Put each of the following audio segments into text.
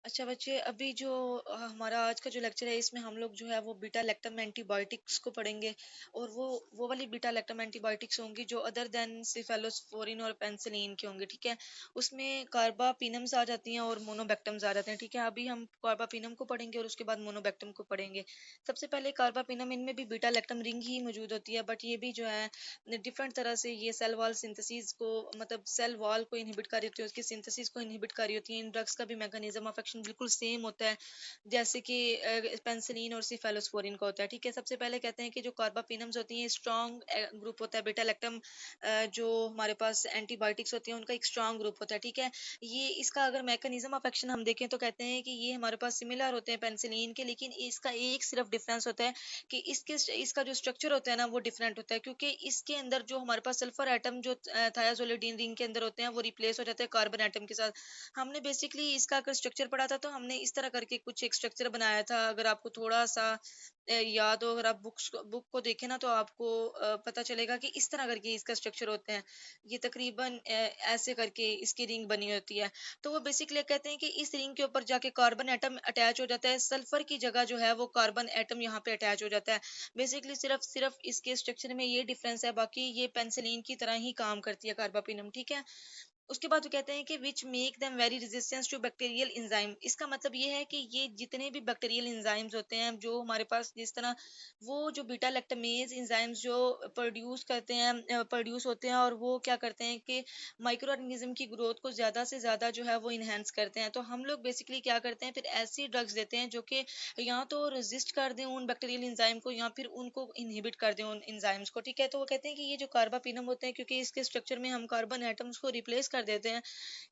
अच्छा बच्चे, अभी जो हमारा आज का जो लेक्चर है इसमें हम लोग जो है वो बीटा लैक्टम एंटीबायोटिक्स को पढ़ेंगे। और वो वाली बीटा लैक्टम एंटीबायोटिक्स होंगी जो अदर देन सिफेलोस्पोरिन और पेनिसिलिन के होंगे, ठीक है। उसमें कार्बापिनम्स आ जाती हैं और मोनोबैक्टम्स आ जाते हैं, ठीक है। अभी हम कार्बापिनम को पढ़ेंगे और उसके बाद मोनोबैक्टम को पढ़ेंगे। सबसे पहले कार्बापिनम, इनमें भी बीटा लैक्टम रिंग ही मौजूद होती है, बट ये भी जो है डिफरेंट तरह से ये सेल वॉल सिंथेसिस को, मतलब सेल वॉल को इनहिबिट कर रही होती है, उसकी सिंथेसिस को इनहिबिट कर रही होती है। इन ड्रग्स का भी मैकेनिज्म ऑफ एक्शन बिल्कुल सेम होता है जैसे कि पेंसिलिन और सिफेलोस्पोरिन का होता है, ठीक है। सबसे पहले कहते हैं कि जो कार्बापिनम्स होती हैं स्ट्रॉन्ग ग्रुप होता है। बीटा लैक्टम जो हमारे पास एंटीबायोटिक्स होती हैं उनका एक स्ट्रॉन्ग ग्रुप होता है, ठीक है। ये इसका अगर मैकेनिज्म ऑफ एक्शन हम देखें तो कहते हैं कि ये हमारे पास सिमिलर होते हैं पेंसिलिन के, लेकिन इसका एक सिर्फ डिफरेंस होता है कि इसका जो स्ट्रक्चर होता है ना वो डिफरेंट होता है, क्योंकि इसके अंदर जो हमारे पास सल्फर एटम जो थायाजोलिडीन रिंग के अंदर होते हैं वो रिप्लेस हो जाते हैं कार्बन एटम के साथ। हमने बेसिकली इसका अगर स्ट्रक्चर पढ़ा था तो हमने इस तरह करके कुछ एक स्ट्रक्चर बनाया था। अगर आपको थोड़ा सा याद हो, अगर आप बुक को देखें ना तो आपको पता चलेगा कि इस तरह करके इसका स्ट्रक्चर होते हैं। ये तकरीबन ऐसे करके इसकी रिंग बनी होती है। तो वो बेसिकली कहते हैं कि इस रिंग के ऊपर जाके कार्बन एटम अटैच हो जाता है, सल्फर की जगह जो है वो कार्बन एटम यहाँ पे अटैच हो जाता है। बेसिकली सिर्फ सिर्फ इसके स्ट्रक्चर में ये डिफरेंस है, बाकी ये पेंसिलिन की तरह ही काम करती है कार्बापिनम, ठीक है। उसके बाद वो कहते हैं कि which make them very resistance to bacterial enzyme. इसका मतलब ये है कि ये जितने भी बैक्टीरियल एंजाइम्स होते हैं जो हमारे पास, जिस तरह वो जो बीटा लैक्टमेज एंजाइम्स जो प्रोड्यूस होते हैं और वो क्या करते हैं कि माइक्रो ऑर्गेनिज्म की ग्रोथ को ज्यादा से ज्यादा जो है वो इनहेंस करते हैं। तो हम लोग बेसिकली क्या करते हैं, फिर ऐसी ड्रग्स देते हैं जो कि या तो रेजिस्ट कर दें उन बैक्टीरियल एंजाइम को या फिर उनको इनहिबिट कर दें उन एंजाइम्स को, ठीक है। तो वो कहते हैं कि ये जो कार्बापिनम होते हैं, क्योंकि इसके स्ट्रक्चर में हम कार्बन एटम्स को रिप्लेस कर देते हैं,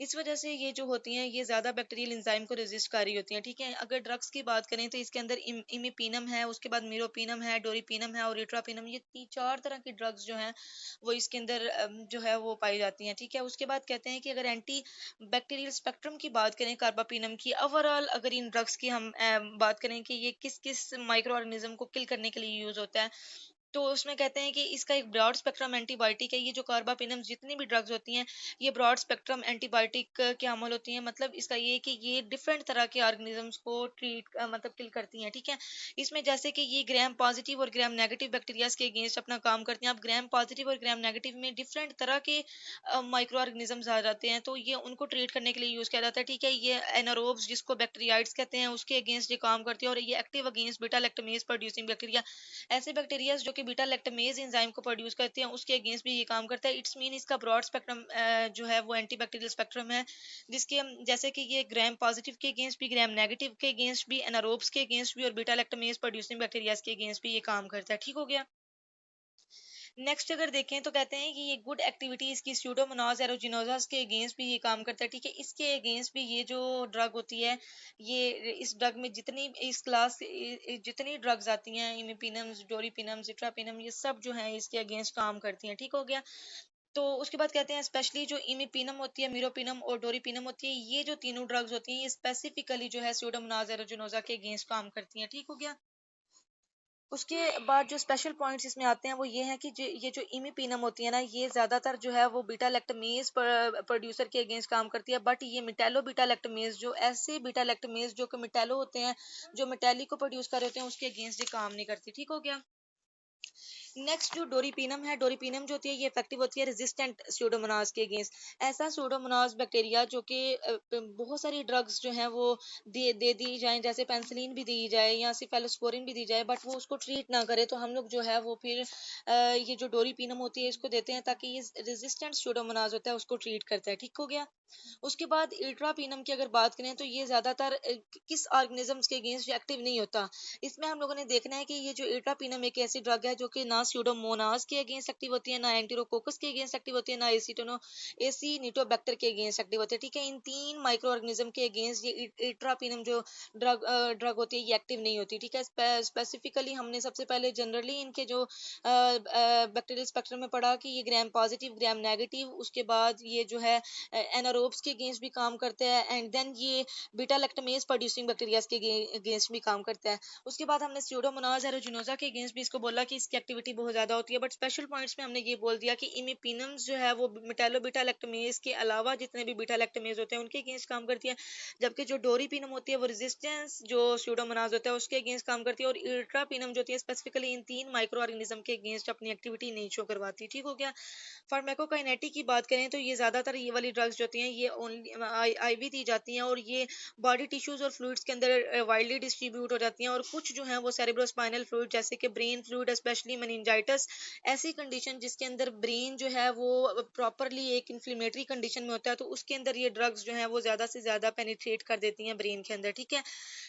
इस वजह से ये जो होती हैं ये ज्यादा बैक्टीरियल एंजाइम को रेजिस्ट कर रही होती हैं, ठीक है। अगर ड्रग्स की बात करें तो इसके अंदर इमिपिनम है, उसके बाद मिरोपिनम है, डोरिपिनम है और इट्रापिनम, ये चार तरह की ड्रग्स जो हैं वो इसके अंदर जो है वो पाई जाती हैं, ठीक है। उसके बाद कहते हैं कि अगर एंटी बैक्टीरियल स्पेक्ट्रम की बात करें कार्बापिनम की, ओवरऑल अगर इन ड्रग्स की हम बात करें कि ये किस किस माइक्रो ऑर्गेनिज्म को किल करने के लिए यूज होता है, तो उसमें कहते हैं कि इसका एक ब्रॉड स्पेक्ट्रम एंटीबायोटिक है। ये जो कार्बापिनम जितनी भी ड्रग्स होती हैं ये ब्रॉड स्पेक्ट्रम एंटीबायोटिक के अमल होती हैं। मतलब इसका ये है कि ये डिफरेंट तरह के ऑर्गेनिजम्स को मतलब किल करती हैं, ठीक है। इसमें जैसे कि ये ग्राम पॉजिटिव और ग्राम नेगेटिव बैक्टीरियाज के अगेंस्ट अपना काम करते हैं। अब ग्राम पॉजिटिव और ग्राम नेगेटिव में डिफरेंट तरह के माइक्रो ऑर्गेनिजम्स आ जाते हैं, तो ये उनको ट्रीट करने के लिए यूज किया जाता है, ठीक है। ये एनारोब्स जिसको बैक्टीरियाइड्स कहते हैं उसके अगेंस्ट ये काम करती है, और ये active against beta lactamase producing bacteria, ऐसे बैक्टीरिया जो कि बीटा लैक्टमेज एंजाइम को प्रोड्यूस करते हैं उसके अगेंस्ट भी ये काम करता है। इट्स मीन इसका ब्रॉड स्पेक्ट्रम जो है वो एंटीबैक्टीरियल स्पेक्ट्रम है, जिसके हम जैसे कि ये ग्राम पॉजिटिव के अगेंस्ट भी, ग्राम नेगेटिव के अगेंस्ट भी, एनारोब्स के अगेंस्ट भी और बीटा लैक्टमेज प्रोड्यूसिंग बैक्टीरिया के अगेंस्ट भी ये काम करता है, ठीक हो गया। नेक्स्ट अगर देखें तो कहते हैं कि ये गुड एक्टिविटी इसकी स्यूडोमोनास एरोजिनोजास के अगेंस्ट भी ये काम करता है, ठीक है। इसके अगेंस्ट भी ये जो ड्रग होती है, ये इस ड्रग में जितनी इस क्लास जितनी ड्रग्स आती हैं, इमिपिनम्स, डोरिपिनम्स, इट्रापिनम, ये सब जो है इसके अगेंस्ट काम करती हैं, ठीक हो गया। तो उसके बाद कहते हैं स्पेशली जो इमिपिनम होती है, मिरोपिनम और डोरिपिनम होती है, ये जो तीनों ड्रग्स होती हैं ये स्पेसिफिकली जो है स्यूडोमोनास एरोजिनोजा के अगेंस्ट काम करती हैं, ठीक हो गया। उसके बाद जो स्पेशल पॉइंट्स इसमें आते हैं वो ये है कि ये जो इमिपिनम होती है ना, ये ज्यादातर जो है वो बीटा लैक्टमेज प्रोड्यूसर के अगेंस्ट काम करती है, बट ये मिटेलो बीटा लैक्टमेज जो ऐसे बीटा लैक्टमेज जो कि मिटेलो होते हैं, जो मिटेली को प्रोड्यूस कर रहे होते हैं, उसके अगेंस्ट ये काम नहीं करती, ठीक हो गया। नेक्स्ट जो डोरिपिनम है, डोरिपिनम जो होती है ये इफेक्टिव होती है रेजिस्टेंट स्यूडोमोनास के अगेंस्ट। ऐसा स्यूडोमोनास बैक्टीरिया जो कि बहुत सारी ड्रग्स जो हैं वो दे दी जाए, जैसे पेंसिलिन भी दी जाए या सिफेलोस्पोरिन भी दी जाए, बट वो उसको ट्रीट ना करे, तो हम लोग जो है वो फिर ये जो डोरिपिनम होती है इसको देते हैं, ताकि ये रेजिस्टेंट स्यूडोमोनास होता है उसको ट्रीट करता है, ठीक हो गया। उसके बाद इट्रापिनम की अगर बात करें तो ये ज्यादातर किस ऑर्गेनिजम्स के अगेंस्ट एक्टिव नहीं होता। इसमें हम लोगों ने देखना है कि ये जो इट्रापिनम एक ऐसी ड्रग है जो कि ना स्यूडोमोनास के अगेंस्ट एक्टिव होती है, ना एंटीरोकोकस के अगेंस्ट एक्टिव होती है, ना एसिनिटोबैक्टर के अगेंस्ट एक्टिव होती है, ठीक है। इन तीन माइक्रो ऑर्गेनिज्म के अगेंस्ट ये इट्रापिनम जो ड्रग होती है ये एक्टिव नहीं होती, ठीक है। स्पेसिफिकली हमने सबसे पहले जनरली इनके जो बैक्टीरियल स्पेक्ट्रम में पढ़ा कि ये ग्राम पॉजिटिव, ग्राम नेगेटिव, उसके बाद ये जो है एनारोब्स के अगेंस्ट भी काम करते हैं, एंड देन ये बीटा लैक्टमेज प्रोड्यूसिंग बैक्टीरियाज के अगेंस्ट भी काम करता है। उसके बाद हमने स्यूडोमोनास एरोजिनोजा के अगेंस्ट भी इसको बोला कि इसकी एक्टिविटी की बहुत ज़्यादा होती है, बट स्पेशल पॉइंट्स में हमने ये बोल दिया कि इमिपेनम्स जो है वो मेटालो बीटा लैक्टमेज के अलावा जितने भी बीटा लैक्टमेज होते हैं उनके अगेंस्ट काम करती है, जबकि जो डोरीपिनम होती है वो रेजिस्टेंस जो स्यूडोमोनास होता है उसके अगेंस्ट काम करती है, और इल्ट्रापिनम जो होती है स्पेसिफिकली इन तीन माइक्रो ऑर्गेनिज्म के अगेंस्ट अपनी एक्टिविटी नहीं शो करवाती। ठीक हो गया। फार्माकोकाइनेटिक की बात करें तो ये ज़्यादातर ये वाली ड्रग्स जो होती हैं ये ओनली आईवी दी जाती हैं, और ये बॉडी टिश्यूज और फ्लूइड्स के अंदर वाइडली डिस्ट्रीब्यूट हो जाती हैं, और कुछ जो है वो सेरेब्रोस्पाइनल फ्लूइड जैसे कि ब्रेन फ्लूइड स्पेशली मेनिंजाइटिस, ऐसी कंडीशन जिसके अंदर ब्रेन जो है वो प्रॉपरली एक इन्फ्लेमेटरी कंडीशन में होता है, तो उसके अंदर ये ड्रग्स जो है वो ज़्यादा से ज़्यादा पेनिट्रेट कर देती हैं ब्रेन के अंदर। ठीक है।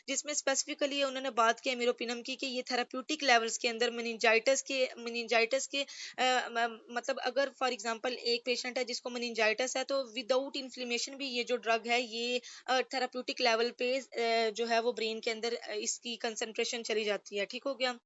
जिसमें स्पेसिफिकली उन्होंने बात की मीरोपिनम की कि ये थेराप्यूटिक लेवल्स के अंदर मेनिंजाइटिस के मतलब अगर फॉर एग्जांपल एक पेशेंट है जिसको मेनिंजाइटिस है, तो विदाउट इन्फ्लेमेशन भी ये जो ड्रग है ये थेराप्यूटिक लेवल पे जो है वो ब्रेन के अंदर इसकी कंसंट्रेशन चली जाती है। ठीक हो गया।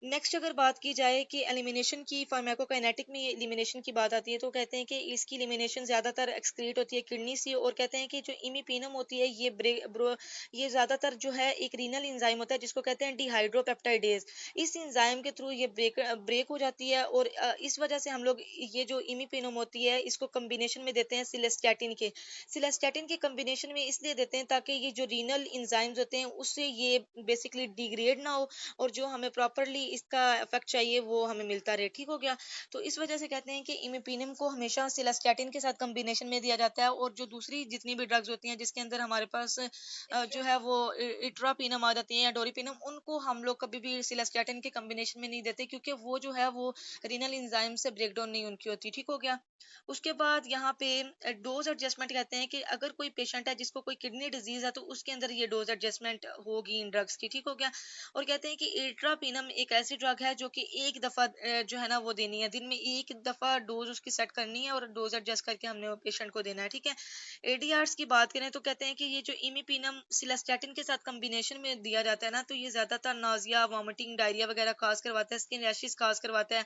नेक्स्ट अगर बात की जाए कि एलिमिनेशन की, फार्माकोकाइनेटिक में एलिमिनेशन की बात आती है, तो कहते हैं कि इसकी एलिमिनेशन ज़्यादातर एक्सक्रीट होती है किडनी से, और कहते हैं कि जो इमिपेनम होती है ये ज़्यादातर जो है एक रीनल एंजाइम होता है जिसको कहते हैं डिहाइड्रोपेप्टाइडेज। इस एंजाइम के थ्रू ये ब्रेक हो जाती है, और इस वजह से हम लोग ये जो इमिपेनम होती है इसको कम्बिनेशन में देते हैं सिलेस्टेटिन के कम्बिनेशन में इसलिए देते हैं ताकि ये जो रीनल एंजाइम्स होते हैं उससे ये बेसिकली डिग्रेड ना हो, और जो हमें प्रॉपरली इसका इफेक्ट चाहिए वो हमें मिलता रहे। ठीक हो गया। तो इस वजह से कहते हैं कि इमिपेनिम को हमेशा सिलास्टैटिन के साथ कॉम्बिनेशन में दिया जाता है, और जो दूसरी जितनी भी ड्रग्स होती हैं जिसके अंदर हमारे पास जो है वो इट्रापिनम आ जाती है या डोरीपिनम, उनको हम लोग कभी भी सिलास्टैटिन के कॉम्बिनेशन में नहीं देते, क्योंकि वो जो है वो रीनल एंजाइम से ब्रेकडाउन नहीं उनकी होती। ठीक हो गया। उसके बाद यहाँ पे डोज एडजस्टमेंट कहते हैं कि अगर कोई पेशेंट है जिसको कोई किडनी डिजीज है तो उसके अंदर ये डोज एडजस्टमेंट होगी इन ड्रग्स की। ठीक हो गया। और कहते हैं कि इट्रापिनम एक ऐसी ड्रग है जो कि एक दफा जो है ना वो देनी है, दिन में एक दफा डोज उसकी सेट करनी है और डोज एडजस्ट करके हमने वो पेशेंट को देना है। ठीक है। एडीआरस की बात करें तो कहते हैं कि ये जो इमिपिनम सिलास्टैटिन के साथ कॉम्बिनेशन में दिया जाता है ना, तो ये ज्यादातर नाजिया, वॉमिटिंग, डायरिया वगैरह काज करवाता है, स्किन रैशेस काज करवाता है।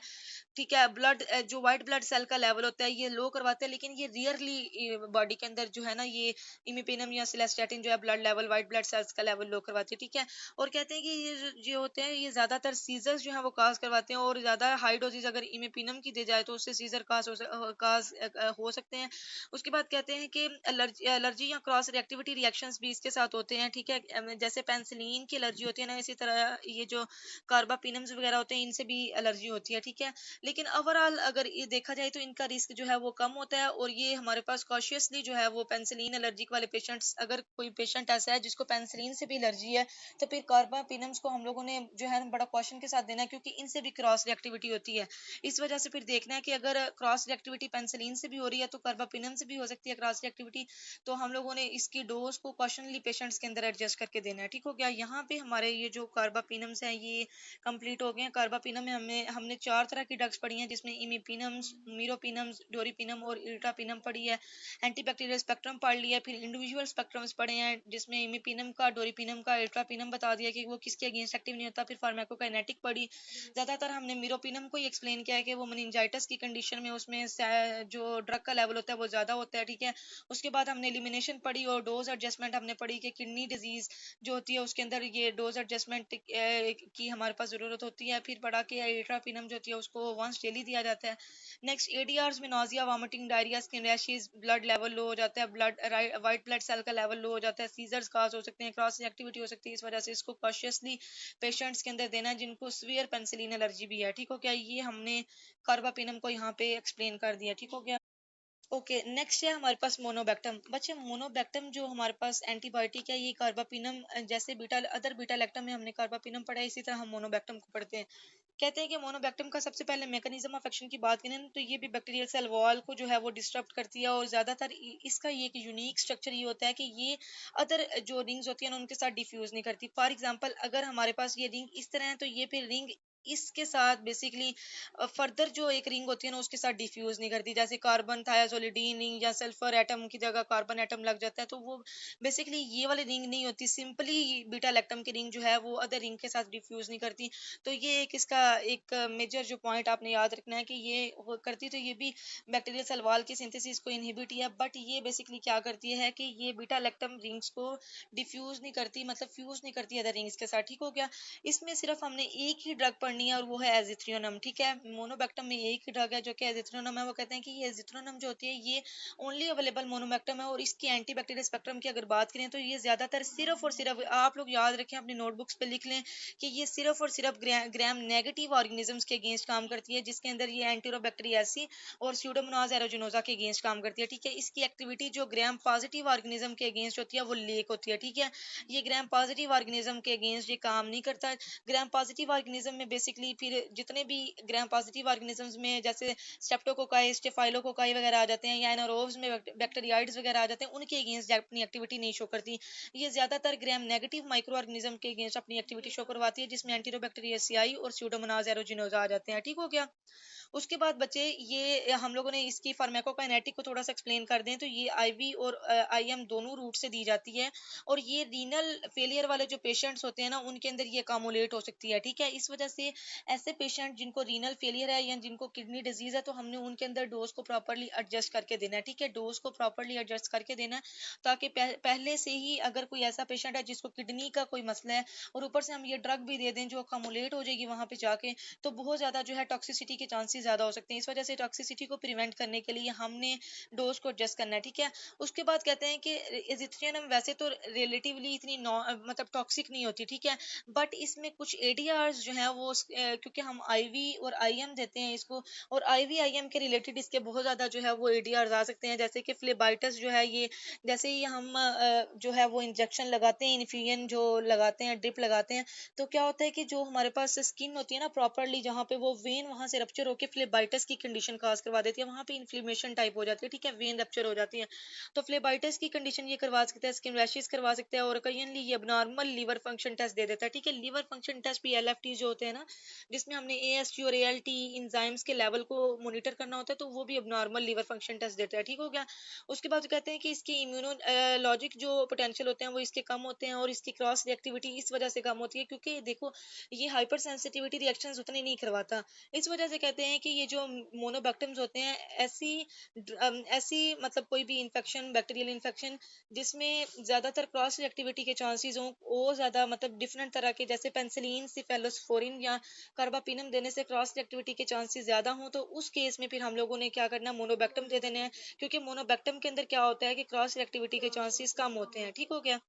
ठीक है। ब्लड जो व्हाइट ब्लड सेल का लेवल होता है ये लो करवाता है, लेकिन ये रियरली बॉडी के अंदर जो है ना ये इमिपेनम या सिलेस्टेटिन जो है blood level, white blood cells का लेवल लो करवाती है। ठीक है। और कहते हैं कि ये जो होते हैं ये ज्यादातर सीजर्स जो है वो काज करवाते हैं, और ज्यादा हाई डोजेज अगर इमिपेनम की दी जाए तो उससे सीजर हो सकते हैं। उसके बाद कहते हैं कि एलर्जी या क्रॉस रिएक्टिविटी रिएक्शंस भी इसके साथ होते हैं। ठीक है। जैसे पेंसिलिन की एलर्जी होती है ना, इसी तरह ये जो कार्बापिनम्स वगैरह होते हैं इनसे भी एलर्जी होती है। ठीक है। लेकिन ओवरऑल अगर ये देखा जाए तो इनका रिस्क जो है वो कम होता है, और ये हमारे पास कॉशियसली जो है वो पेंसिलिन एलर्जिक वाले पेशेंट्स, अगर कोई पेशेंट ऐसा है जिसको पेंसिलिन से भी एलर्जी है तो फिर कार्बापिनम्स को हम लोगों ने जो है बड़ा कॉशन के साथ देना है, क्योंकि इनसे भी क्रॉस रिएक्टिविटी होती है। इस वजह से फिर देखना है कि अगर क्रॉस रिएक्टिविटी पेंसिलिन से भी हो रही है तो कार्बापिनम से भी हो सकती है क्रॉस रिएक्टिविटी, तो हम लोगों ने इसकी डोज को कॉशनली पेशेंट्स के अंदर एडजस्ट करके देना है। ठीक हो गया। यहाँ पे हमारे ये जो कार्बापिनम्स हैं ये कंप्लीट हो गए हैं। कार्बापिनम में हमने चार तरह की ड्रग्स पढ़ी हैं, जिसमें इमिपिनम्स, मीरोपिनम्स, डोरीपिनम और इल्ट्रापिनम पढ़ी है। एंटीबैक्टीरियल स्पेक्ट्रम पढ़ लिया, फिर इंडिविजुअल स्पेक्ट्रम्स पढ़े हैं जिसमें इमिपिनम का, डोरीपिनम का, इल्ट्रापिनम बता दिया कि वो किसके अगेंस्ट एक्टिव नहीं होता। फिर फार्माकोकाइनेटिक पढ़ी। ज्यादातर हमने मीरोपिनम को ही एक्सप्लेन किया है कि वो मेनिंजाइटिस की कंडीशन में उसमें जो ड्रग का लेवल होता है वो ज्यादा होता है। ठीक है। उसके बाद हमने एलिमिनेशन पढ़ी और डोज एडजस्टमेंट हमने पढ़ी कि किडनी डिजीज जो होती है उसके अंदर ये डोज एडजस्टमेंट की हमारे पास जरूरत होती है। फिर पढ़ा के इट्रापिनम जो होती है उसको वंस डेली दिया जाता है। नेक्स्ट एडीआरस में nausea, vomiting, diarrhoea, skin rashes, blood level low हो जाता है, व्हाइट ब्लड सेल का लेवल लो हो जाता है, सीजर्स काज हो सकते हैं, क्रॉस रिएक्टिविटी हो सकती है। इस वजह से इसको कॉशियसली पेशेंट्स के अंदर देना है जिनको सीवियर पेंसिलिन एलर्जी भी है। ठीक हो गया। ये हमने कार्बापिनम को यहाँ पे एक्सप्लेन कर दिया। ठीक हो गया। ओके। नेक्स्ट है हमारे पास मोनोबैक्टम। बच्चे मोनोबैक्टम जो हमारे पास एंटीबायोटिक है ये कार्बापिनम, जैसे बीटा लैक्टम में हमने कार्बापिनम पढ़ा है इसी तरह हम मोनोबैक्टम को पढ़ते हैं। कहते हैं कि मोनोबैक्टम का सबसे पहले मैकेनिज्म ऑफ एक्शन की बात करें तो ये भी बैक्टीरियल सेल वॉल को जो है वो डिस्टर्ब करती है, और ज्यादातर इसका ये एक यूनिक स्ट्रक्चर ये होता है कि ये अदर जो रिंग्स होती है ना उनके साथ डिफ्यूज नहीं करती। फॉर एग्जांपल अगर हमारे पास ये रिंग इस तरह है तो ये फिर रिंग इसके साथ बेसिकली फर्दर जो एक रिंग होती है ना उसके साथ डिफ्यूज नहीं करती। जैसे कार्बन थायाजोलिडीन रिंग या सल्फर एटम की जगह कार्बन एटम लग जाता है तो वो बेसिकली ये वाली रिंग नहीं होती। सिंपली बीटा लैक्टम की रिंग जो है वो अदर रिंग के साथ डिफ्यूज नहीं करती। तो ये एक इसका एक मेजर जो पॉइंट आपने याद रखना है कि ये करती तो ये भी बैक्टीरियल सेल वॉल की सिंथेसिस को इनहिबिट ही है, बट ये बेसिकली क्या करती है कि ये बीटा लैक्टम रिंग्स को डिफ्यूज नहीं करती, मतलब फ्यूज नहीं करती अदर रिंग्स के साथ। ठीक हो गया। इसमें सिर्फ हमने एक ही ड्रग पढ़नी पढ़नी है और वो है एजिथ्रियोनम। ठीक है, मोनोबैक्टम में एक ही ड्रग है जो कि एजिथ्रियोनम है। वो कहते हैं कि ये एजिथ्रियोनम जो होती है ये ओनली अवेलेबल मोनोबैक्टम है, और इसकी एंटीबैक्टीरियल स्पेक्ट्रम की अगर बात करें तो ये ज्यादातर सिर्फ और सिर्फ, आप लोग याद रखें अपनी नोटबुक्स पे लिख लें कि ये सिर्फ और सिर्फ ग्राम नेगेटिव ऑर्गेनिजम्स के अगेंस्ट काम करती है, जिसके अंदर ये एंटीरोबैक्टीरियासी और स्यूडोमोनाज एरोजिनोजा के अगेंस्ट काम करती है। ठीक है, इसकी एक्टिविटी जो ग्राम पॉजिटिव ऑर्गेनिज्म के अगेंस्ट होती है वो लेक होती है। ठीक है, ये ग्राम पॉजिटिव ऑर्गेनिज्म के अगेंस्ट ये काम नहीं करता। ग्राम पॉजिटिव ऑर्गेनिज्म में बेसिकली फिर जितने भी ग्राम पॉजिटिव ऑर्गेनिजम्स में जैसे स्टेप्टोकोकाई स्टेफाइलोकोकाई वगैरह आ जाते हैं, या एनारोब्स में बैक्टीरियाइड्स वगैरह आ जाते हैं, उनके अगेंस्ट अपनी एक्टिविटी नहीं शो करती। ये ज्यादातर ग्राम नेगेटिव माइक्रो ऑर्गेनिज्म के अगेंस्ट अपनी एक्टिविटी शो करवाती है, जिसमें एंटीरोबैक्टीरियासियाई और स्यूडोमोनाज एरोजिनोजा आ जाते हैं। ठीक हो गया। उसके बाद बच्चे ये हम लोगों ने इसकी फार्माकोकाइनेटिक को थोड़ा सा एक्सप्लेन कर दें तो ये आईवी और आईएम दोनों रूट से दी जाती है, और ये रीनल फेलियर वाले जो पेशेंट्स होते हैं ना उनके अंदर ये कामुलेट हो सकती है। ठीक है, इस वजह से ऐसे पेशेंट जिनको रीनल फेलियर है या जिनको किडनी डिजीज है, तो हमने उनके अंदर डोज को प्रॉपरली एडजस्ट करके देना है। ठीक है, डोज को प्रॉपरली एडजस्ट करके देना है, ताकि पहले से ही अगर कोई ऐसा पेशेंट है जिसको किडनी का कोई मसला है और ऊपर से हम ये ड्रग भी दे दें जो कामुलेट हो जाएगी वहां पे जाके, तो बहुत ज्यादा जो है टॉक्सिसिटी के चांसेस ज्यादा हो सकते हैं। इस वजह से टॉक्सिसिटी को प्रिवेंट करने के लिए हमने डोज को एडजस्ट करना है। ठीक है, उसके बाद कहते हैं कि एजिथ्रियनम वैसे तो रिलेटिवली इतनी मतलब टॉक्सिक नहीं होती। ठीक है, बट इसमें कुछ एडीआरस जो है वो क्योंकि हम आईवी और आईएम देते हैं इसको, और आईवी आईएम के रिलेटेड इसके बहुत ज्यादा जो है वो एडीआरस आ सकते हैं, जैसे कि फ्लेबाइटिस जो है ये, जैसे ही हम जो है वो इंजेक्शन लगाते हैं, इन्फ्यूजन जो लगाते हैं, ड्रिप लगाते हैं, तो क्या होता है कि जो हमारे पास स्किन होती है ना प्रॉपरली, जहाँ पे वो वेन वहां से रप्चर होकर फ्लेबाइटिस की कंडीशन काज करवा देती है, वहां पे इन्फ्लेमेशन टाइप हो जाती है। ठीक है, वेन रप्चर हो जाती है, तो फ्लेबाइटिस की कंडीशन ये करवा सकता है, स्किन रैशेस करवा सकता है, और कईनली ये abnormal लीवर फंक्शन टेस्ट दे देता है। ठीक है, लीवर फंक्शन टेस्ट भी एलएफटी जो होते हैं ना, जिसमें हमने एएसटी और एएलटी इंजाइम्स के लेवल को मॉनिटर करना होता है, तो वो भी abnormal लीवर फंक्शन टेस्ट देता है। ठीक हो गया। उसके बाद कहते हैं कि इसकी इम्यूनोलॉजिक जो पोटेंशियल होते हैं वो इसके कम होते हैं, और इसकी क्रॉस रिएक्टिविटी इस वजह से कम होती है क्योंकि देखो ये हाइपर सेंसिटिविटी रिएक्शंस उतने नहीं करवाता। इस वजह से कहते हैं कि ये जो मोनोबैक्टम्स होते हैं ऐसी ऐसी मतलब कोई भी इन्फेक्शन, बैक्टीरियल इन्फेक्शन जिसमें ज्यादातर क्रॉस रिएक्टिविटी के चांसेस हों, वो ज्यादा मतलब डिफरेंट तरह के जैसे पेंसिलिन, सिफेलोस्पोरिन या कार्बापिनम देने से क्रॉस रिएक्टिविटी के चांसेस ज्यादा हों, तो उस केस में फिर हम लोगों ने क्या करना है, मोनोबैक्टम दे देने हैं, क्योंकि मोनोबैक्टम के अंदर क्या होता है कि क्रॉस रिएक्टिविटी के चांसेस कम होते हैं। ठीक हो गया।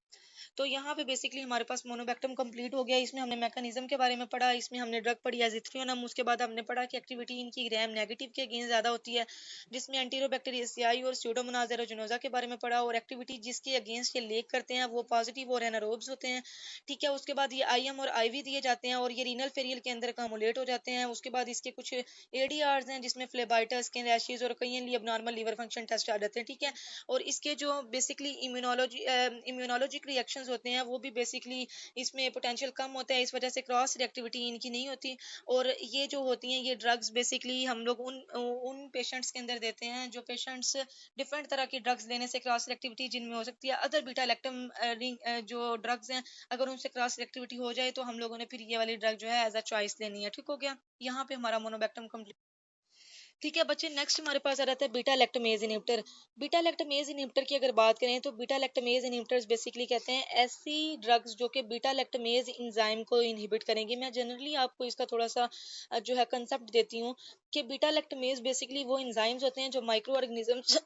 तो यहाँ पे बेसिकली हमारे पास मोनोबैक्टम कंप्लीट हो गया। इसमें हमने मैकेनिज्म के बारे में पढ़ा, इसमें हमने ड्रग पढ़ी एजिथ्रियोनम, उसके बाद हमने पढ़ा कि एक्टिविटी इनकी ग्राम नेगेटिव के अगेंस्ट ज्यादा होती है, जिसमें एंटीरोबैक्टीरियासियाई और स्यूडोमोनाज एरोजिनोजा के बारे में पढ़ा, और एक्टिविटी जिसके अगेंस्ट ये लेक करते हैं वो पॉजिटिव और एनारोब्स होते हैं। ठीक है, उसके बाद ये आईएम और आईवी दिए जाते हैं, और ये रीनल फेरियल के अंदर कामुलेट हो जाते हैं। उसके बाद इसके कुछ एडीआरस हैं जिसमें फ्लेबाइटिस, स्किन रैशेज और कई अबनॉर्मल लीवर फंक्शन टेस्ट आ जाते हैं। ठीक है, और इसके जो बेसिकली इम्यूनोलॉजिक रिएक्शंस होते हैं वो भी बेसिकली इसमें पोटेंशियल कम होता है, इस वजह से क्रॉस रिएक्टिविटी इनकी नहीं होती। और ये जो होती हैं ये ड्रग्स बेसिकली हम लोग उन पेशेंट्स के अंदर देते हैं जो पेशेंट्स डिफरेंट तरह की ड्रग्स लेने से क्रॉस रिएक्टिविटी जिनमें हो सकती है, अदर बीटा लैक्टम जो ड्रग्स हैं अगर उनसे क्रॉस रिएक्टिविटी हो जाए तो हम लोगों ने फिर ये वाली ड्रग जो है एज अ चॉइस लेनी है। ठीक हो गया, यहाँ पे हमारा मोनोबैक्टम कंप्लीट। ठीक है बच्चे, नेक्स्ट हमारे पास आ जाता है beta lactamase inhibitor. Beta lactamase inhibitor की अगर बात करें तो बीटा लैक्टमेज इनहिबिटर्स बेसिकली कहते हैं ऐसी ड्रग्स जो कि बीटा लैक्टमेज एंजाइम को इनहिबिट करेंगी। मैं जनरली आपको इसका थोड़ा सा जो है कंसेप्ट देती हूँ कि बीटा लैक्टमेज बेसिकली वो एंजाइम्स होते हैं जो माइक्रो ऑर्गेनिजम्स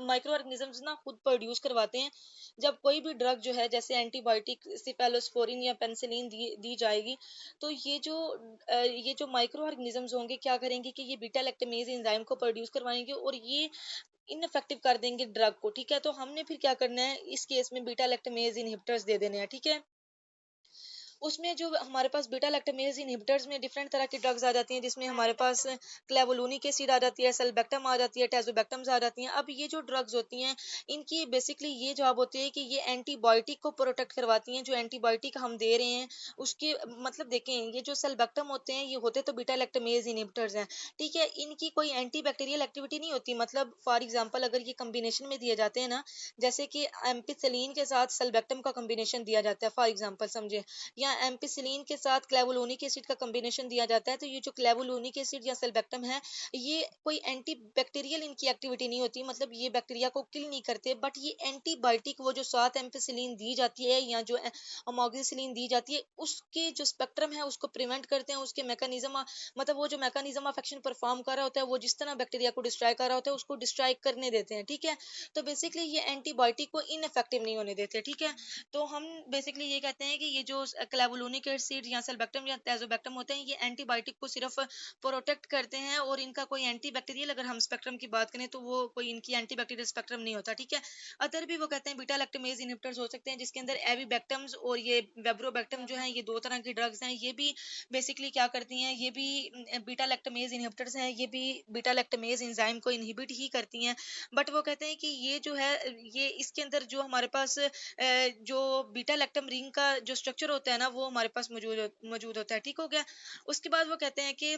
माइक्रो ऑर्गेनिजम्स ना खुद प्रोड्यूस करवाते हैं। जब कोई भी ड्रग जो है जैसे एंटीबायोटिक, सिफेलोस्पोरिन या पेनिसिलिन दी जाएगी, तो ये जो माइक्रो ऑर्गेनिजम्स होंगे क्या करेंगे कि ये बीटा लैक्टमेज एंजाइम को प्रोड्यूस करवाएंगे और ये इनफेक्टिव कर देंगे ड्रग को। ठीक है, तो हमने फिर क्या करना है इस केस में बीटा लैक्टमेज इनहिबिटर्स दे देने हैं। ठीक है, उसमें जो हमारे पास बीटा लैक्टमेज इनहिबिटर्स में डिफरेंट तरह की ड्रग्स आ जाती हैं, जिसमें हमारे पास क्लेवोलूनिक एसिड आ जाती है, सेल्बेक्टम आ जाती है, टेजोबेक्टम्स आ जाती हैं। अब ये जो ड्रग्स होती हैं इनकी बेसिकली ये जॉब होती है कि ये एंटीबायोटिक को प्रोटेक्ट करवाती हैं। जो एंटीबायोटिक हम दे रहे हैं उसके मतलब देखें, ये जो सेल्बेक्टम होते हैं ये होते तो बीटा लैक्टमेज इनहिबिटर्स हैं। ठीक है, इनकी कोई एंटी बैक्टीरियल एक्टिविटी नहीं होती। मतलब फॉर एग्जाम्पल अगर ये कम्बिनेशन में दिए जाते हैं ना, जैसे कि एम्पिसिलिन के साथ सेल्बेक्टम का कम्बिनेशन दिया जाता है फॉर एग्जाम्पल समझे, या या एम्पिसिलिन के साथ क्लेवुलोनिक एसिड का कॉम्बिनेशन दिया जाता है। तो ये जो क्लेवुलोनिक एसिड या सेल्बेक्टम है, ये कोई एंटी बैक्टीरियल इनकी एक्टिविटी नहीं होती, मतलब ये बैक्टीरिया को किल नहीं करते, बट ये एंटीबायोटिक वो जो साथ एम्पिसिलिन दी जाती है या जो अमोक्सिसिलिन दी जाती है, उसके जो स्पेक्ट्रम है उसको प्रिवेंट करते हैं। उसके मैकेनिज्म, मतलब वो जो मैकेनिज्म ऑफ एक्शन परफॉर्म कर रहा होता है, वो जिस तरह बैक्टीरिया को डिस्ट्रॉय कर रहा होता है उसको डिस्ट्रॉय करने देते हैं, ठीक है। तो बेसिकली ये एंटीबायोटिक को इनइफेक्टिव नहीं होने देते, ठीक है। तो हम बेसिकली ये कहते हैं कि ये जो क्लेवुलोनिक एसिड या सेल्बेक्टम या तेजोबैक्टम होते हैं, ये एंटीबायोटिक को सिर्फ प्रोटेक्ट करते हैं, और इनका कोई एंटी बैक्टीरियल अगर हम स्पेक्ट्रम की बात करें तो वो कोई इनकी एंटी बैक्टीरियल स्पेक्ट्रम नहीं होता, ठीक है। अदर भी वो कहते हैं बीटा लैक्टमेज इनहिबिटर्स हो सकते हैं, जिसके अंदर एविबैक्टम्स और ये वेब्रोबैक्टम जो है, ये दो तरह की ड्रग्स हैं। ये भी बेसिकली क्या करती हैं, ये भी बीटा लैक्टमेज इनहिबिटर्स हैं, ये भी बीटा लैक्टमेज एंजाइम को इनहिबिट ही करती हैं। बट वो कहते हैं कि ये जो है, ये इसके अंदर जो हमारे पास जो बीटा लैक्टम रिंग का जो स्ट्रक्चर होता है ना, वो हमारे पास मौजूद होता है, ठीक हो गया। उसके बाद वो कहते हैं कि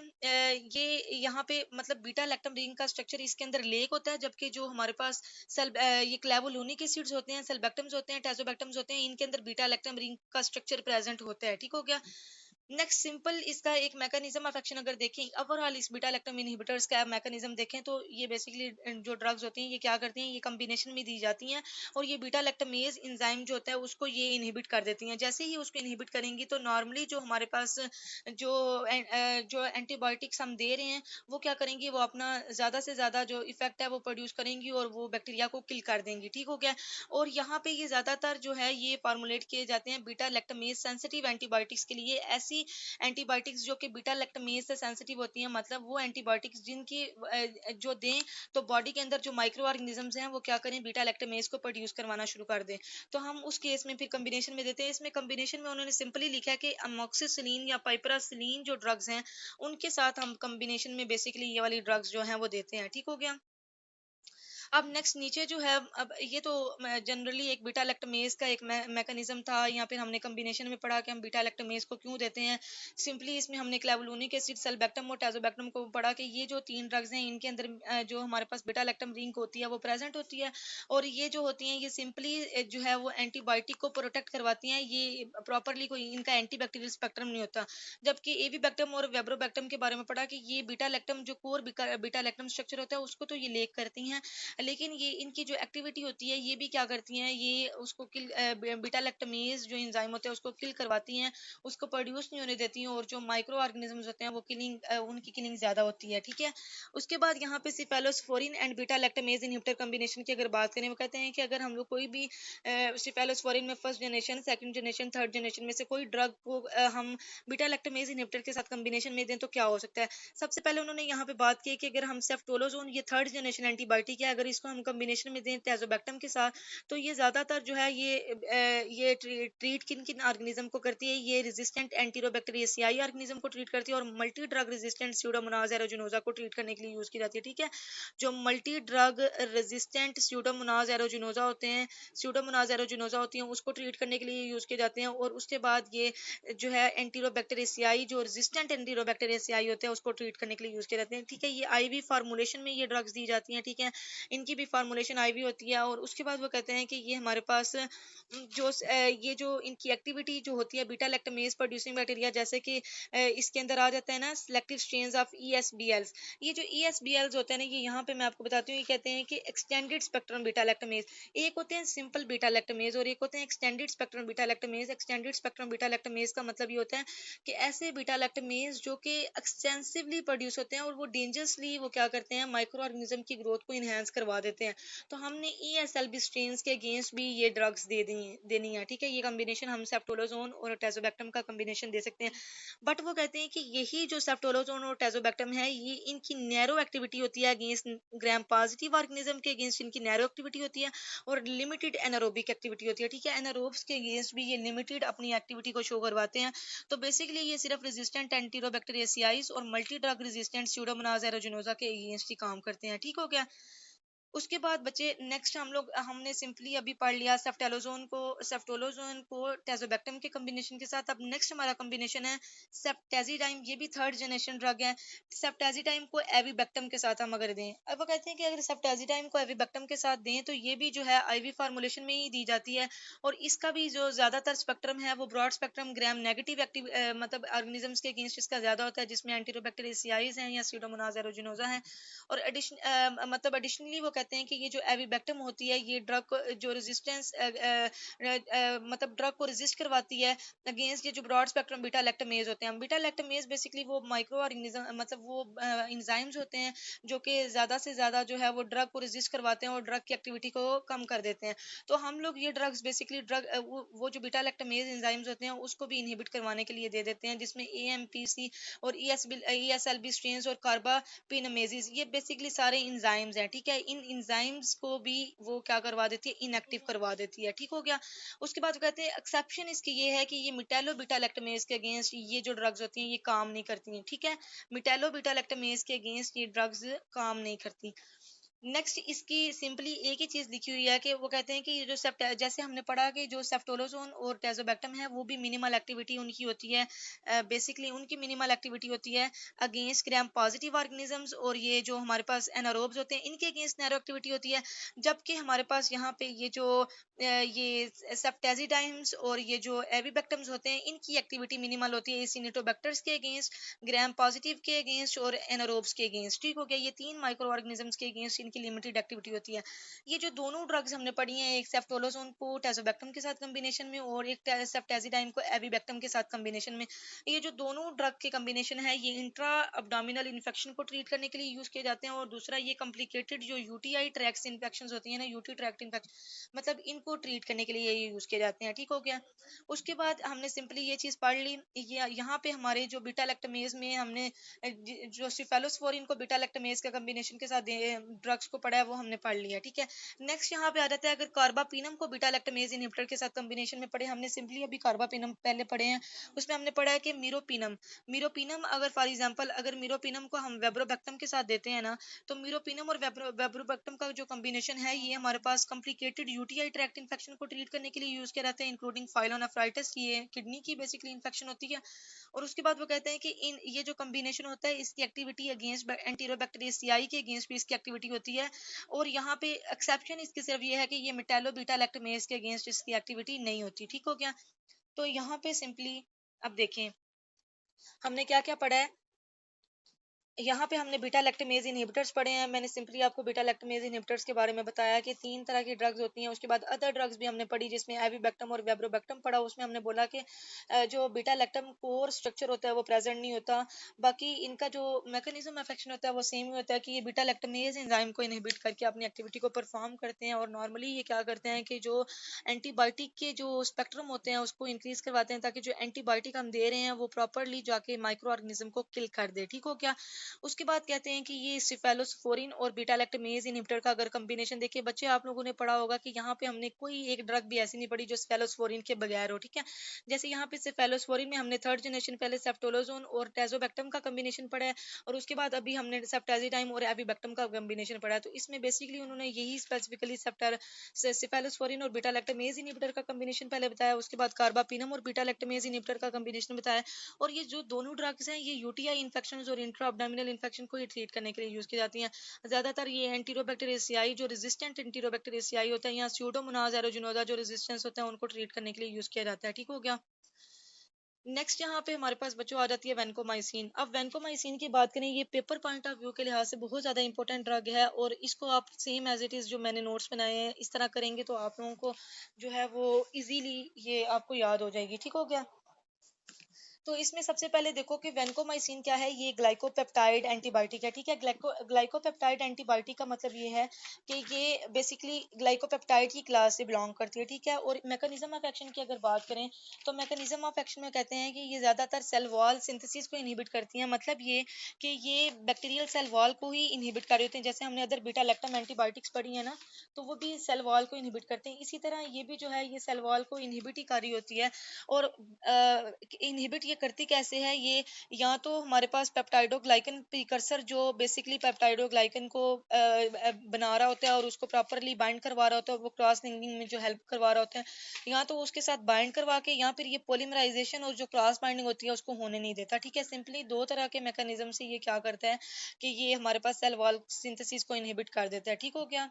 ये यहाँ पे मतलब बीटा लैक्टम रिंग का स्ट्रक्चर इसके अंदर लेक होता है, जबकि जो हमारे पास ये क्लेवुलोनिक एसिड्स होते हैं, सेल्बैक्टम्स होते हैं, टेजोबैक्टम्स होते हैं, इनके अंदर बीटा लैक्टम रिंग का स्ट्रक्चर प्रेजेंट होता है, ठीक हो गया। नेक्स्ट सिंपल इसका एक मैकेनिज्म ऑफ एक्शन अगर देखें, ओवरऑल इस बीटा लैक्टम इनहिबिटर्स का मैकेनिज्म देखें, तो ये बेसिकली जो ड्रग्स होती हैं ये क्या करती हैं, ये कॉम्बिनेशन में दी जाती हैं, और ये बीटा लैक्टमेज एंजाइम जो होता है उसको ये इनहिबिट कर देती हैं। जैसे ही उसको इनहिबिट करेंगी तो नॉर्मली जो हमारे पास जो जो एंटीबायोटिक्स हम दे रहे हैं, वो क्या करेंगी, वो अपना ज्यादा से ज्यादा जो इफेक्ट है वो प्रोड्यूस करेंगी और वो बैक्टीरिया को किल कर देंगी, ठीक हो गया। और यहाँ पे ये ज्यादातर जो है ये फार्मूलेट किए जाते हैं बीटा लैक्टमेज सेंसिटिव एंटीबायोटिक्स के लिए। ऐसी एंटीबायोटिक्स जो कि बीटा लैक्टमेज से सेंसिटिव होती हैं, मतलब वो एंटीबायोटिक्स जिनकी जो दें तो बॉडी के अंदर जो माइक्रो ऑर्गेनिजम्स हैं वो क्या करें, बीटा लैक्टमेज को प्रोड्यूस करवाना शुरू कर दें। तो हम उस केस में फिर कॉम्बिनेशन में देते हैं। इसमें कॉम्बिनेशन में उन्होंने सिंपली लिखा है कि अमोक्सिसिलिन या पाइपरासिलिन जो ड्रग्स हैं, उनके साथ हम कॉम्बिनेशन में बेसिकली ये वाली ड्रग्स जो हैं वो देते हैं, ठीक हो गया। अब नेक्स्ट नीचे जो है, अब ये तो जनरली एक बीटा लैक्टमेज का एक मैकेनिज्म था, या फिर हमने कॉम्बिनेशन में पढ़ा कि हम बीटा लैक्टमेज को क्यों देते हैं। सिंपली इसमें हमने क्लेवुलोनिक एसिड, सेल्बैक्टम और टाजोबैक्टम को पढ़ा कि ये जो तीन ड्रग्स हैं इनके अंदर जो हमारे पास बीटा लैक्टम रिंग होती है वो प्रेजेंट होती है, और ये जो होती हैं ये सिंपली जो है वो एंटीबायोटिक को प्रोटेक्ट करवाती हैं। ये प्रॉपरली कोई इनका एंटीबैक्टीरियल स्पेक्ट्रम नहीं होता। जबकि एविबैक्टम और वेब्रोबैक्टम के बारे में पढ़ा कि ये बीटा लैक्टम जो कोर बीटा लैक्टम स्ट्रक्चर होता है उसको तो ये लेक करती हैं, लेकिन ये इनकी जो एक्टिविटी होती है ये भी क्या करती हैं, ये उसको किल बीटा लैक्टमेज जो एंजाइम होते हैं उसको किल करवाती हैं, उसको प्रोड्यूस नहीं होने देती हैं, और जो माइक्रो ऑर्गेनिजम्स होते हैं वो किलिंग उनकी किलिंग ज्यादा होती है, ठीक है। उसके बाद यहाँ पे cephalosporin and beta lactamase inhibitor combination की अगर बात करें, वो कहते हैं कि अगर हम लोग कोई भी सिफेलोस्पोरिन में first generation, second generation, third generation में से कोई ड्रग को हम बीटा लैक्टमेज इनहिबिटर के साथ कॉम्बिनेशन में दें तो क्या हो सकता है। सबसे पहले उन्होंने यहाँ पे बात की कि अगर हम सेफ्टोलोजोन, ये थर्ड जनरेशन एंटीबायोटिक है, अगर इसको हम कॉम्बिनेशन में दें टेजोबैक्टम के साथ, तो ये ज्यादातर जो है ये ट्रीट किन किन ऑर्गेनिज्म को करती है, ये रेजिस्टेंट एंटीरोबैक्टीरियसियाई ऑर्गेनिज्म को ट्रीट करती है, और मल्टी ड्रग रेजिस्टेंट स्यूडोमोनाज एरोजिनोजा को ट्रीट करने के लिए यूज की जाती है, ठीक है। जो मल्टी ड्रग रेजिस्टेंट स्यूडोमोनाज एरोजिनोजा होते हैं, स्यूडोमोनाज एरोजिनोजा होती हैं, उसको ट्रीट करने के लिए यूज किए जाते हैं। और उसके बाद ये जो है एंटीरोबैक्टीरियसियाई, जो रेजिस्टेंट एंटीरोबैक्टीरियसियाई होते हैं उसको ट्रीट करने के लिए यूज किए जाते हैं, ठीक है। ये आईवी फार्मूलेशन में ये ड्रग्स दी जाती हैं, ठीक है। इनकी भी फार्मूलेशन आईवी होती है। और उसके बाद वो कहते हैं कि ये हमारे पास ये जो इनकी एक्टिविटी जो होती है बीटा लैक्टमेज प्रोड्यूसिंग बैक्टीरिया, जैसे कि इसके अंदर आ जाता है ना सिलेक्टिव स्ट्रेन्स ऑफ ईएसबीएल्स। ये जो ईएसबीएल्स होते हैं ना, ये यहाँ पे मैं आपको बताती हूँ, ये कहते हैं कि एक्सटेंडेड स्पेक्ट्रम बीटा लैक्टमेज। एक होते हैं सिंपल बीटा लैक्टमेज और एक होते हैं extended spectrum beta lactamase. Extended spectrum beta lactamase का मतलब ये होता है कि ऐसे बीटा लैक्टमेज जो कि एक्सटेंसिवली प्रोड्यूस होते हैं और वो डेंजरसली वो क्या करते हैं, माइक्रो ऑर्गेनिज्म की ग्रोथ को इनहेंस करवा देते हैं। तो हमने ईएसएलबी स्ट्रेन्स के अगेंस्ट भी ये ड्रग्स देनी है, ठीक है। ये कॉम्बिनेशन हम सेफ्टोलोजोन और टेजोबैक्टम का कॉम्बिनेशन दे सकते हैं। बट वो कहते हैं कि यही जो सेफ्टोलोजोन और टेजोबैक्टम है, ये इनकी नैरो एक्टिविटी होती है अगेंस्ट ग्राम पॉजिटिव ऑर्गेनिज्म के अगेंस्ट इनकी नैरो एक्टिविटी होती है, और लिमिटेड एनारोबिक एक्टिविटी होती है, ठीक है। एनारोब्स के अगेंस्ट भी ये लिमिटेड अपनी एक्टिविटी को शो करवाते हैं। तो बेसिकली ये सिर्फ रेजिस्टेंट एंटीरोबैक्टीरियसियाइज और मल्टी ड्रग रेजिस्टेंट स्यूडोमोनाज एरोजिनोजा के अगेंस्ट ही काम करते हैं, ठीक हो गया। उसके बाद बच्चे नेक्स्ट हमने सिंपली अभी पढ़ लिया सेफ्टोलोजोन को टेजोबैक्टम के कॉम्बिनेशन के साथ। अब नेक्स्ट हमारा कॉम्बिनेशन है सेप्टेजिडाइम, ये भी थर्ड जनरेशन ड्रग है। सेप्टेजिडाइम को एविबैक्टम के साथ हम अगर दें, अब वो कहते हैं कि अगर सेप्टेजिडाइम को एविबैक्टम के साथ दें तो ये भी जो है आईवी फार्मूलेशन में ही दी जाती है, और इसका भी जो ज्यादातर स्पेक्ट्रम है वो broad spectrum gram negative active मतलब ऑर्गेनिजम्स के अगेंस्ट इसका ज्यादा होता है, जिसमें एंटीरोबैक्टीरियसियाइज हैं या स्यूडोमोनास एरोजिनोजा हैं। और मतलब एडिशनली वो कहते हैं कि ये जो एविबैक्टम होती है ये ड्रग को जो रेजिस्टेंस मतलब ड्रग को रेजिस्ट करवाती है अगेंस्ट ये जो ब्रॉड स्पेक्ट्रम बीटा लैक्टमेज होते हैं। बीटा लैक्टमेज बेसिकली वो माइक्रो ऑर्गेनिज्म मतलब वो इंजाइम्स होते हैं जो कि ज्यादा से ज्यादा जो है वो ड्रग को रेजिस्ट करवाते हैं और ड्रग की एक्टिविटी को कम कर देते हैं। तो हम लोग ये ड्रग्स बेसिकली वो जो बीटा लैक्टमेज एंजाइम्स होते हैं उसको भी इनहिबिट करवाने के लिए दे देते हैं, जिसमें एएमपीसी और ईएसएलबी स्ट्रेन्स और कार्बापिनमेजिस ये बेसिकली सारे इंजाइम्स हैं। ठीक है, इन इंजाइम्स को भी वो क्या करवा देती है, इनएक्टिव करवा देती है। ठीक हो गया। उसके बाद वो कहते हैं एक्सेप्शन इसकी ये है कि ये मिटेलो बीटा लैक्टमेज के अगेंस्ट ये जो ड्रग्स होती हैं ये काम नहीं करती हैं। ठीक है, मिटेलो बीटा लैक्टमेज के अगेंस्ट ये ड्रग्स काम नहीं करती। नेक्स्ट इसकी सिंपली एक ही चीज लिखी हुई है कि वो कहते हैं कि ये जो जैसे हमने पढ़ा कि जो सेफ्टोलोजोन और टेजोबैक्टम है वो भी मिनिमल एक्टिविटी उनकी होती है, बेसिकली उनकी मिनिमल एक्टिविटी होती है अगेंस्ट ग्राम पॉजिटिव ऑर्गेनिजम्स, और ये जो हमारे पास एनारोब्स होते हैं इनके अगेंस्ट नैरो एक्टिविटी होती है। जबकि हमारे पास यहाँ पे ये जो ये सेप्टेजिडाइम्स और ये जो एविबैक्टम्स होते हैं इनकी एक्टिविटी मिनिमल होती है एसिनिटोबैक्टर्स के अगेंस्ट, ग्राम पॉजिटिव के अगेंस्ट और एनारोब्स के अगेंस्ट। ठीक हो गया, ये तीन माइक्रो ऑर्गेनिजम्स के अगेंस्ट इनकी लिमिटेड एक्टिविटी होती है। ये जो दोनों ड्रग्स हमने पढ़ी हैं, एक सेफ्टोलोजोन को टेजोबैक्टम के साथ कॉम्बिनेशन में और एक सेप्टेजिडाइम को एविबैक्टम के साथ कॉम्बिनेशन में, ये जो दोनों ड्रग के कॉम्बिनेशन है ये इंट्रा अब्डोमिनल इन्फेक्शन को ट्रीट करने के लिए यूज किए जाते हैं, और दूसरा ये कॉम्प्लिकेटेड जो यूटीआई ट्रैक्ट इन्फेक्शन होती है ना, यूटी ट्रैक्ट इन्फेक्शन मतलब इनको ट्रीट करने के लिए ये यूज किए जाते हैं। ठीक हो गया। उसके बाद हमने सिंपली ये चीज पढ़ ली। ये यहाँ पे हमारे जो बीटा लैक्टमेज में हमने जो सिफेलोस्पोरिन को बीटा लैक्टमेज का कॉम्बिनेशन के साथ ड्रग्स को पढ़ा है वो हमने पढ़ लिया। ठीक है, नेक्स्ट यहाँ पे आ जाता है अगर कार्बापिनम को बीटा लैक्टमेज इनहिबिटर के साथ कॉम्बिनेशन में पढ़े, हमने सिंपली अभी कार्बापिनम पहले पढ़े हैं, उसमें हमने पढ़ा है कि मीरोपिनम, मीरोपिनम अगर फॉर एग्जांपल अगर मीरोपिनम को हम वेब्रोबैक्टम के साथ देते हैं ना, तो मीरोपिनम और वेब्रोबैक्टम का जो कॉम्बिनेशन है ये हमारे पास कॉम्प्लिकेटेड यूटीआई ट्रैक्ट इन्फेक्शन को ट्रीट करने के लिए यूज किया जाता है, इंक्लूडिंग फाइलोनेफ्राइटिस, ये किडनी की बेसिकली इन्फेक्शन होती है। और उसके बाद वो कहते हैं कि इन ये जो कॉम्बिनेशन होता है इसकी एक्टिविटी अगेंस्ट एंटीरोबैक्टीरियसियाई के अगेंस्ट भी इसकी एक्टिविटी होती है, और यहाँ पे एक्सेप्शन इसकी सिर्फ ये है कि ये मेटालो बीटा लैक्टमेज के अगेंस्ट इसकी एक्टिविटी नहीं होती। ठीक हो गया। तो यहाँ पे सिंपली अब देखें हमने क्या क्या पढ़ा है। यहाँ पे हमने बीटा लैक्टमेज इनहिबिटर्स पढ़े हैं। मैंने सिंपली आपको बीटा लैक्टमेज इनहिबिटर्स के बारे में बताया कि तीन तरह की ड्रग्स होती हैं। उसके बाद अदर ड्रग्स भी हमने पढ़ी जिसमें एविबैक्टम और वेब्रोबैक्टम पढ़ा, उसमें हमने बोला कि जो बीटा लैक्टम कोर स्ट्रक्चर होता है वो प्रेजेंट नहीं होता, बाकी इनका जो मैकेनिज्म एक्शन होता है वो सेम ही होता है कि ये बीटा लैक्टमेज एंजाइम को इनहिबिट करके अपनी एक्टिविटी को परफॉर्म करते हैं, और नॉर्मली ये क्या करते हैं कि जो एंटीबायोटिक के जो स्पेक्ट्रम होते हैं उसको इंक्रीज करवाते हैं ताकि जो एंटीबायोटिक हम दे रहे हैं वो प्रॉपरली जाके माइक्रो ऑर्गेनिज्म को किल कर दे। ठीक हो क्या। उसके बाद कहते हैं कि ये सिफेलोस्पोरिन और बीटा लैक्टमेज इनहिबिटर का अगर कॉम्बिनेशन देखिए बच्चे आप लोगों ने पढ़ा होगा कि यहाँ पे हमने कोई एक ड्रग भी ऐसी नहीं पढ़ी जो सिफेलोस्पोरिन के बगैर हो। ठीक है, जैसे यहाँ पे सिफेलोस्पोरिन में हमने थर्ड जनरेशन पहले सेफ्टोलोजोन और टेजोबैक्टम का कॉम्बिनेशन पढ़ा है, और उसके बाद अभी हमने सेप्टाजिडाइम और एविबैक्टम का कॉम्बिनेशन पढ़ा है। तो इसमें बेसिकली उन्होंने यही स्पेसिफिकली सिफेलोस्पोरिन और बीटा लैक्टमेज इनहिबिटर का कॉम्बिनेशन पहले बताया, उसके बाद कार्बापिनम और बीटा लैक्टमेज इनहिबिटर का कॉम्बिनेशन बताया। और ये जो दोनों ड्रग्स हैं ये यूटीआई इन्फेक्शन और इंट्रा अब्डोमिनल इन्फेक्शन को ही ट्रीट करने के लिए यूज की जाती हैं। ज्यादातर ये एंटीरोबैक्टीरियसियाई जो रेजिस्टेंट एंटीरोबैक्टीरियसियाई होता है या स्यूडोमोनास एरोजिनोजा जो रेजिस्टेंस होता है उनको ट्रीट करने के लिए यूज किया जाता है। ठीक हो गया। नेक्स्ट यहाँ पे हमारे पास बच्चों आ जाती है वेंकोमाइसिन। अब वेंकोमाइसिन की बात करें ये पेपर पॉइंट ऑफ व्यू के लिहाज से बहुत ज्यादा इंपॉर्टेंट ड्रग है, और इसको आप सेम एज इट इज जो मैंने नोट्स बनाए हैं इस तरह करेंगे तो आप लोगों को जो है वो इजीली ये आपको याद हो जाएगी। ठीक हो गया। तो इसमें सबसे पहले देखो कि वेंकोमाइसिन क्या है, ये ग्लाइकोपेप्टाइड एंटीबायोटिक है। ठीक है, ग्लाइकोपेप्टाइड एंटीबायोटिक का मतलब ये है कि ये बेसिकली ग्लाइकोपेप्टाइड की क्लास से बिलोंग करती है। ठीक है, और मैकेनिज्म ऑफ एक्शन की अगर बात करें तो मैकेनिज्म ऑफ एक्शन में कहते हैं कि ये ज्यादातर सेल वॉल सिंथेसिस को इनहिबिट करती हैं, मतलब ये कि ये बैक्टीरियल सेल वॉल को ही इनहिबिट कर रही होती हैं। जैसे हमने अदर बीटा लैक्टम एंटीबायोटिक्स पढ़ी है ना, तो वो भी सेल वॉल को इनहिबिट करते हैं, इसी तरह ये भी जो है ये सेल वॉल को इनहिबिट ही कर रही होती है, और इनहिबिट ये करती कैसे है, ये या तो हमारे पास पेप्टाइडोग्लाइकन प्रिकर्सर जो बेसिकली पेप्टाइडोग्लाइकन को बना रहा होता है और उसको प्रॉपरली बाइंड करवा रहा होता है, वो क्रॉस लिंकिंग में जो हेल्प करवा रहा होता है, या तो उसके साथ बाइंड करवा के, या फिर ये पोलीमराइजेशन और जो क्रॉस बाइंडिंग होती है उसको होने नहीं देता। ठीक है, सिंपली दो तरह के मैकेनिज्म से ये क्या करता है कि ये हमारे पास सेल वॉल सिंथेसिस को इनहिबिट कर देता है। ठीक हो गया।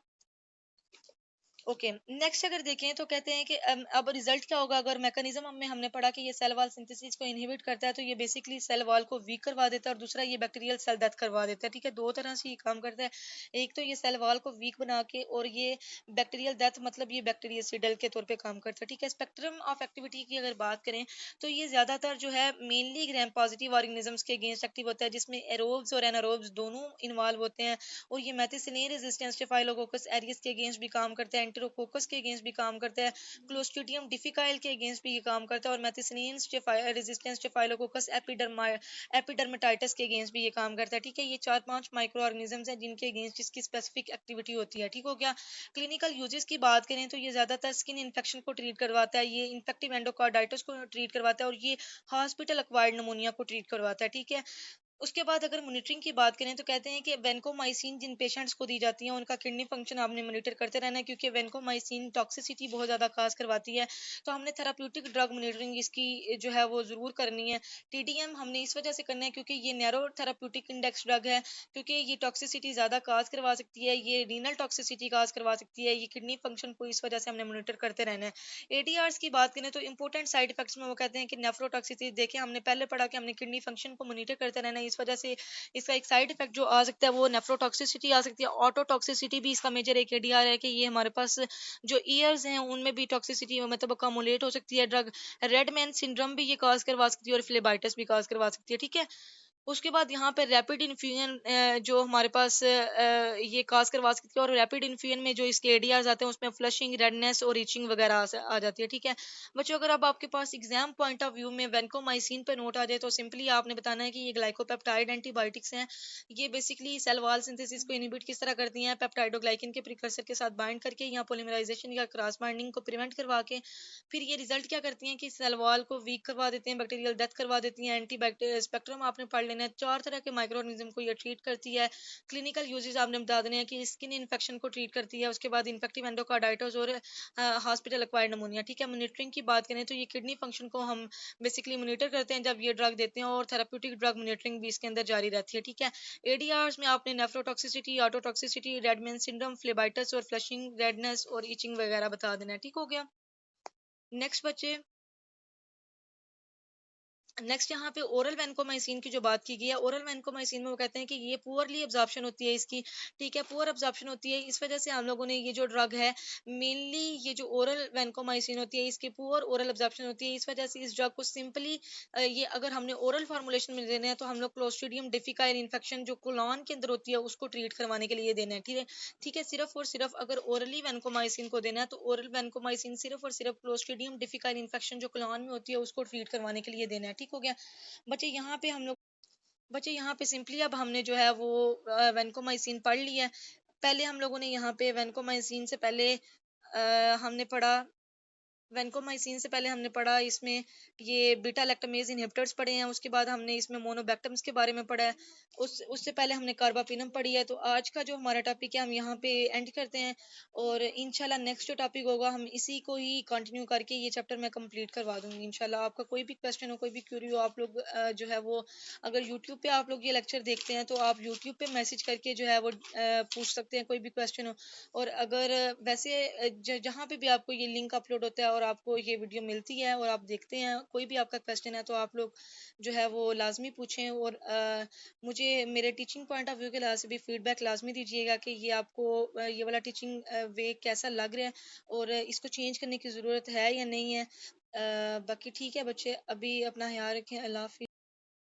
ओके, नेक्स्ट अगर देखें तो कहते हैं कि अब रिजल्ट क्या होगा अगर मैकेनिज्म में हमने पढ़ा कि ये सेल वॉल सिंथेसिस को इनहिबिट करता है, तो ये बेसिकली सेल वॉल को वीक करवा देता है, और दूसरा ये बैक्टीरियल सेल डेथ करवा देता है। ठीक है, दो तरह से ये काम करता है। एक तो ये सेल वॉल को वीक बना के, और ये बैक्टीरियल डेथ मतलब ये बैक्टीरियासिडल के तौर पे काम करता है। ठीक है, स्पेक्ट्रम ऑफ एक्टिविटी की अगर बात करें तो ये ज्यादातर जो है मेनली ग्राम पॉजिटिव ऑर्गेनिजम्स के अगेंस्ट एक्टिव होता है, जिसमें एरोब्स और एनारोब्स दोनों इन्वॉल्व होते हैं। और ये मेथिसिलिन रेजिस्टेंस स्टेफाइलोकोकस एरियस के अगेंस्ट भी काम करता है, एंटेरोकोकस के अगेंस्ट भी काम करता है, क्लोस्ट्रीडियम डिफिकाइल के अगेंस्ट भी ये काम करता है, और मेथिसिलिन रेजिस्टेंस स्टेफाइलोकोकस एपिडर्मेटाइटिस के अगेंस्ट भी ये काम करता है। ठीक है, ये चार पांच माइक्रो ऑर्गेनिजम्स हैं जिनके अगेंस्ट इसकी स्पेसिफिक एक्टिविटी होती है। ठीक हो गया। क्लिनिकल यूजेस की बात करें तो ये ज्यादातर स्किन इन्फेक्शन को ट्रीट करवाता है, ये इन्फेक्टिव एंडोकार्डाइटिस को ट्रीट करवाता है, और ये हॉस्पिटल एक्वायर्ड नमोनिया को ट्रीट करवाता है। ठीक है, उसके बाद अगर मॉनिटरिंग की बात करें तो कहते हैं कि वेंकोमाइसिन जिन पेशेंट्स को दी जाती है उनका किडनी फंक्शन आपने मॉनिटर करते रहना है, क्योंकि वेंकोमाइसिन टॉक्सिसिटी बहुत ज़्यादा काज करवाती है। तो हमने थेराप्यूटिक ड्रग मॉनिटरिंग इसकी जो है वो ज़रूर करनी है। टीडीएम हमने इस वजह से करना है क्योंकि ये नैरो थेराप्यूटिक इंडेक्स ड्रग है, क्योंकि ये टॉक्सिसिटी ज़्यादा काज करवा सकती है, ये रीनल टॉक्सिसिटी काज करवा सकती है, ये किडनी फंक्शन को इस वजह से हमने मॉनिटर करते रहना है। एडीआर्स की बात करें तो इंपॉर्टेंट साइड इफेक्ट्स में वो कहते हैं कि नेफ्रोटॉक्सिसिटी, देखें हमने पहले पढ़ा कि हमने किडनी फंक्शन को मॉनिटर करते रहना है, इस वजह से इसका एक साइड इफेक्ट जो आ सकता है वो नेफ्रोटॉक्सिसिटी आ सकती है। ऑटोटॉक्सिसिटी भी इसका मेजर एक एडीआर है कि ये हमारे पास जो ईयर्स हैं उनमें भी टॉक्सिसिटी मतलब अकामुलेट हो सकती है ड्रग। रेडमैन सिंड्रोम भी ये काज करवा सकती है, और फ्लेबाइटिस भी काज करवा सकती है। ठीक है, उसके बाद यहाँ पे रैपिड इन्फ्यूजन जो हमारे पास ये काज करवा सकती है, और रैपिड इन्फ्यूजन में जो इसके एडीआर आते हैं उसमें फ्लशिंग, रेडनेस और रीचिंग वगैरह आ जाती है। ठीक है बच्चों, अगर अब आपके पास एग्जाम पॉइंट ऑफ व्यू में वेंकोमाइसिन पे नोट आ जाए तो सिंपली आपने बताना है कि ये ग्लाइकोपेप्टाइड एंटीबायोटिक्स हैं। ये बेसिकली सेल वॉल सिंथेसिस को इनिबिट किस तरह करती हैं, पेप्टाइडोग्लाइकन के प्रिकर्सर के साथ बाइंड करके या पॉलीमराइजेशन या क्रॉस बाइंडिंग को प्रिवेंट करवा के, फिर ये रिजल्ट क्या करती हैं कि सेल वॉल को वीक करवा देते हैं, बैक्टीरियल डेथ करवा देती हैं। एंटी बैक्टीरियल स्पेक्ट्रम आपने पढ़ लेना है, चार तरह के माइक्रो ऑर्गेनिज्म को ये ट्रीट करती है। क्लिनिकल यूजेस आपने बता देने हैं कि स्किन इन्फेक्शन को ट्रीट करती है, उसके बाद इन्फेक्टिव एंडोकार्डाइटिस और हॉस्पिटल एक्वायर्ड नमोनिया। ठीक है, मॉनिटरिंग की बात करें तो ये किडनी फंक्शन को हम बेसिकली मॉनिटर करते हैं जब ये ड्रग देते हैं, और थेराप्यूटिक ड्रग मॉनिटरिंग भी इसके अंदर जारी रहती है। ठीक है, एडीआर्स में आपने nephrotoxicity, autotoxicity, Redmayne syndrome, phlebitis और फ्लशिंग, रेडनेस और इचिंग वगैरह बता देना है। ठीक हो गया। नेक्स्ट बच्चे, नेक्स्ट यहाँ पे ओरल वैनकोमाइसिन की जो बात की गई है, ओरल वैनकोमाइसिन में वो कहते हैं कि ये पुअरली एब्जॉर्प्शन होती है इसकी। ठीक है, पुअर एब्जॉर्प्शन होती है, इस वजह से हम लोगों ने ये जो ड्रग है मेनली ये जो ओरल वैनकोमाइसिन होती है इसकी पुअर ओरल एब्जॉर्प्शन होती है, इस वजह से इस ड्रग को सिंपली ये अगर हमने ओरल फॉर्मुलेशन में देना है तो हम लोग क्लोस्ट्रीडियम डिफिकाइल इन्फेक्शन जो कोलॉन के अंदर होती है उसको ट्रीट करवाने के लिए देना है। ठीक है, ठीक है, सिर्फ और सिर्फ अगर ओरली वैनकोमाइसिन को देना है तो ओरल वैनकोमाइसिन सिर्फ और सिर्फ क्लोस्ट्रीडियम डिफिकाइल इन्फेक्शन जो कोलॉन में होती है उसको ट्रीट करवाने के लिए देना है। ठीक हो गया। बच्चे यहाँ पे हम लोग, बच्चे यहाँ पे सिंपली अब हमने जो है वो वेंकोमाइसिन पढ़ लिया है। पहले हम लोगों ने यहाँ पे वेंकोमाइसिन से पहले हमने पढ़ा, वेंकोमाइसिन से पहले हमने पढ़ा इसमें ये बीटा लैक्टमेज इनहिबिटर्स पढ़े हैं, उसके बाद हमने इसमें मोनोबैक्टम्स के बारे में पढ़ा है, उससे पहले हमने कार्बापिनम पढ़ी है। तो आज का जो हमारा टॉपिक है हम यहाँ पे एंड करते हैं, और इंशाल्लाह नेक्स्ट जो टॉपिक होगा हम इसी को ही कंटिन्यू करके ये चैप्टर मैं कंप्लीट करवा दूंगी इंशाल्लाह। आपका कोई भी क्वेश्चन हो, कोई भी क्यूरी हो, आप लोग जो है वो अगर यूट्यूब पे आप लोग ये लेक्चर देखते हैं तो आप यूट्यूब पे मैसेज करके जो है वो पूछ सकते हैं कोई भी क्वेश्चन हो। और अगर वैसे जहाँ पे भी आपको ये लिंक अपलोड होता है और आपको ये वीडियो मिलती है और आप देखते हैं, कोई भी आपका क्वेश्चन है तो आप लोग जो है वो लाजमी पूछें, और मुझे मेरे टीचिंग पॉइंट ऑफ व्यू के लिहाज से भी फीडबैक लाजमी दीजिएगा कि ये आपको ये वाला टीचिंग वे कैसा लग रहा है, और इसको चेंज करने की ज़रूरत है या नहीं है। बाकी ठीक है बच्चे, अभी अपना ख्याल रखें। अल्लाह हाफिज़।